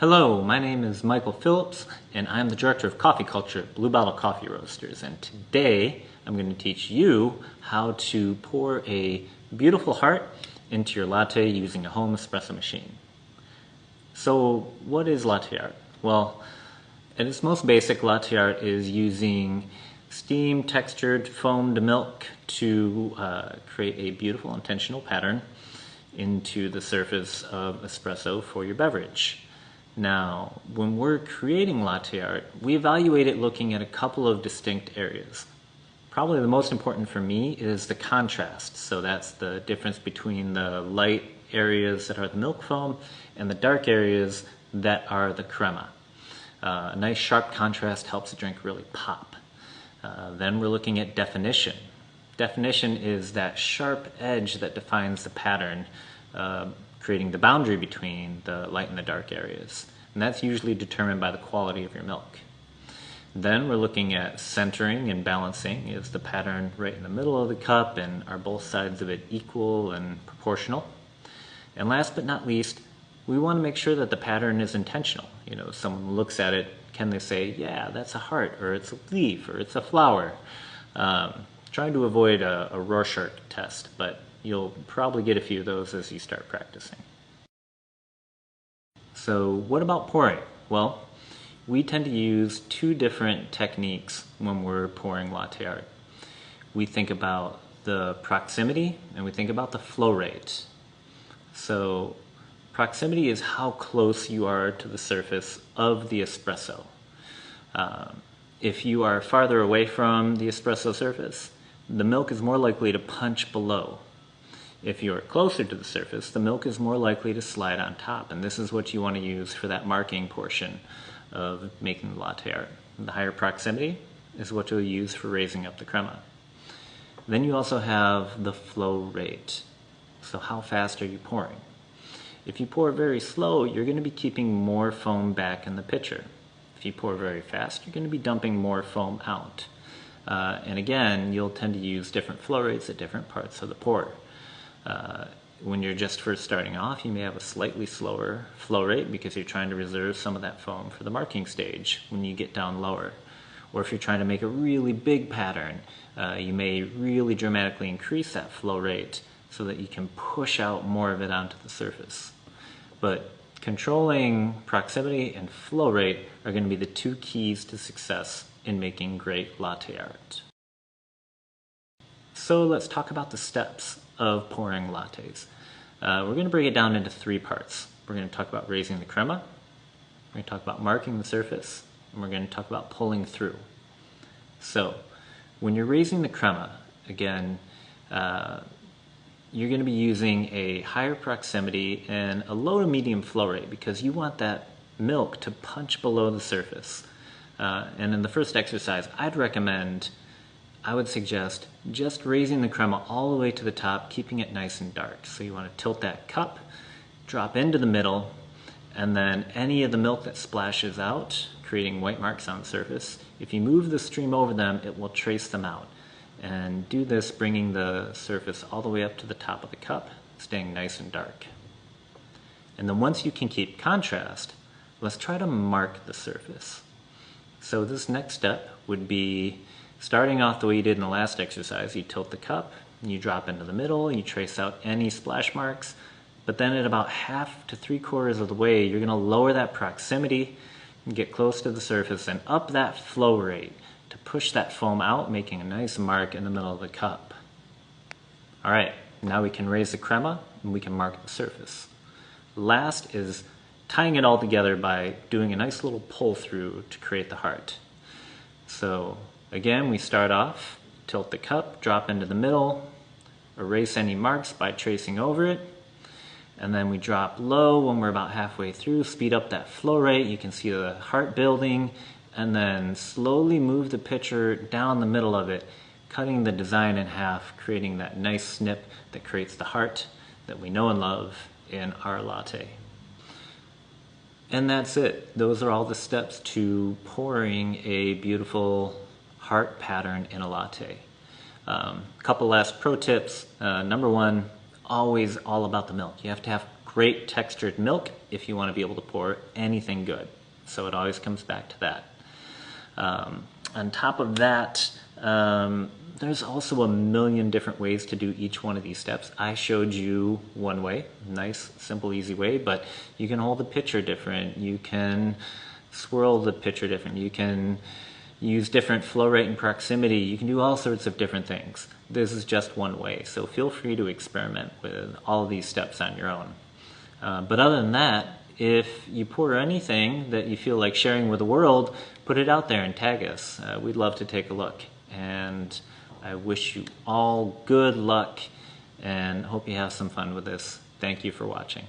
Hello, my name is Michael Phillips, and I'm the Director of Coffee Culture at Blue Bottle Coffee Roasters. And today, I'm going to teach you how to pour a beautiful heart into your latte using a home espresso machine. So, what is latte art? Well, at its most basic, latte art is using steam textured foamed milk to create a beautiful intentional pattern into the surface of espresso for your beverage. Now, when we're creating latte art, we evaluate it looking at a couple of distinct areas. Probably the most important for me is the contrast. So that's the difference between the light areas that are the milk foam and the dark areas that are the crema. A nice sharp contrast helps the drink really pop. Then we're looking at definition. Definition is that sharp edge that defines the pattern, creating the boundary between the light and the dark areas. And that's usually determined by the quality of your milk. Then we're looking at centering and balancing. Is the pattern right in the middle of the cup, and are both sides of it equal and proportional? And last but not least, we want to make sure that the pattern is intentional. You know, someone looks at it, can they say, yeah, that's a heart, or it's a leaf, or it's a flower? Trying to avoid a Rorschach test, but you'll probably get a few of those as you start practicing. So what about pouring? Well, we tend to use two different techniques when we're pouring latte art. We think about the proximity and we think about the flow rate. So proximity is how close you are to the surface of the espresso. If you are farther away from the espresso surface, the milk is more likely to punch below. If you're closer to the surface, the milk is more likely to slide on top, and this is what you want to use for that marking portion of making the latte art. The higher proximity is what you'll use for raising up the crema. Then you also have the flow rate. So how fast are you pouring? If you pour very slow, you're going to be keeping more foam back in the pitcher. If you pour very fast, you're going to be dumping more foam out. And again, you'll tend to use different flow rates at different parts of the pour. When you're just first starting off, you may have a slightly slower flow rate because you're trying to reserve some of that foam for the marking stage when you get down lower. Or if you're trying to make a really big pattern, you may really dramatically increase that flow rate so that you can push out more of it onto the surface. But controlling proximity and flow rate are going to be the two keys to success in making great latte art. So let's talk about the steps of pouring lattes. We're going to break it down into three parts. We're going to talk about raising the crema, we're going to talk about marking the surface, and we're going to talk about pulling through. So when you're raising the crema, again, you're going to be using a higher proximity and a low to medium flow rate because you want that milk to punch below the surface. And in the first exercise, I would suggest just raising the crema all the way to the top, keeping it nice and dark. So you want to tilt that cup, drop into the middle, and then any of the milk that splashes out, creating white marks on the surface, if you move the stream over them, it will trace them out. And do this bringing the surface all the way up to the top of the cup, staying nice and dark. And then once you can keep contrast, let's try to mark the surface. So this next step would be starting off the way you did in the last exercise. You tilt the cup, you drop into the middle, you trace out any splash marks, but then at about half to 3/4 of the way, you're going to lower that proximity and get close to the surface and up that flow rate to push that foam out, making a nice mark in the middle of the cup. All right, now we can raise the crema and we can mark the surface. Last is tying it all together by doing a nice little pull through to create the heart. So again, we start off, tilt the cup, drop into the middle, erase any marks by tracing over it, and then we drop low when we're about halfway through, speed up that flow rate, you can see the heart building, and then slowly move the pitcher down the middle of it, cutting the design in half, creating that nice snip that creates the heart that we know and love in our latte. And that's it. Those are all the steps to pouring a beautiful heart pattern in a latte. Couple last pro tips. Number one, always all about the milk. You have to have great textured milk if you want to be able to pour anything good. So it always comes back to that. On top of that, there's also a million different ways to do each one of these steps. I showed you one way, nice, simple, easy way, but you can hold the pitcher different. You can swirl the pitcher different. You can use different flow rate and proximity. You can do all sorts of different things. This is just one way, so feel free to experiment with all of these steps on your own. But other than that, if you pour anything that you feel like sharing with the world, put it out there and tag us. We'd love to take a look. And I wish you all good luck and hope you have some fun with this. Thank you for watching.